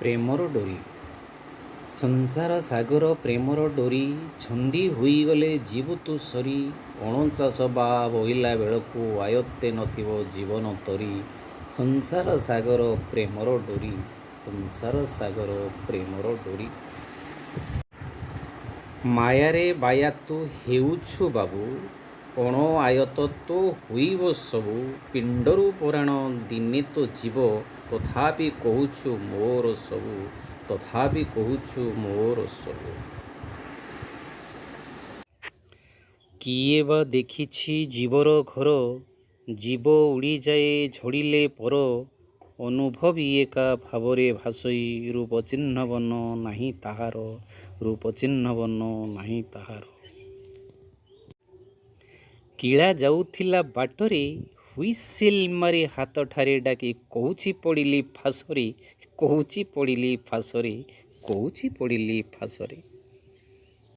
ପ୍ରେମର ଡୋରି। ସଂସାର ସାଗର ପ୍ରେମର ଡୋରି, ଛନ୍ଦି ହୋଇଗଲେ ଯିବୁ ତୁ ସରି। ଅଣଚାଷ ବା ବୋହିଲା ବେଳକୁ ଆୟତ୍ତେ ନଥିବ ଜୀବନ ତରି। ସଂସାର ସାଗର ପ୍ରେମର ଡୋରି, ସଂସାର ସାଗର ପ୍ରେମର ଡୋରି। ମାୟାରେ ବାୟା ତୁ ହେଉଛୁ ବାବୁ, ଅଣ ଆୟତ ତୋ ହୋଇବ ସବୁ। ପିଣ୍ଡରୁ ପରାଣ ଦିନେ ତ ଯିବ, ତଥାପି କହୁଛୁ ମୋର ସବୁ, ତଥାପି କହୁଛୁ ମୋର ସବୁ। କିଏ ବା ଦେଖିଛି ଜୀବର ଘର, ଜୀବ ଉଡ଼ିଯାଏ ଝଡ଼ିଲେ ପର। ଅନୁଭବୀ ଏକା ଭାବରେ ଭାସଇ, ରୂପ ଚିହ୍ନ ବର୍ଣ୍ଣ ନାହିଁ ତାହାର, ରୂପ ଚିହ୍ନ ବର୍ଣ୍ଣ ନାହିଁ ତାହାର। କିଳା ଯାଉଥିଲା ବାଟରେ, ହୁଇସିଲ୍ ମାରି ହାତଠାରେ ଡାକି କହୁଛି ପଡ଼ିଲି ଫାଶରେ, କହୁଛି ପଡ଼ିଲି ଫାଶରେ, କହୁଛି ପଡ଼ିଲି ଫାଶରେ।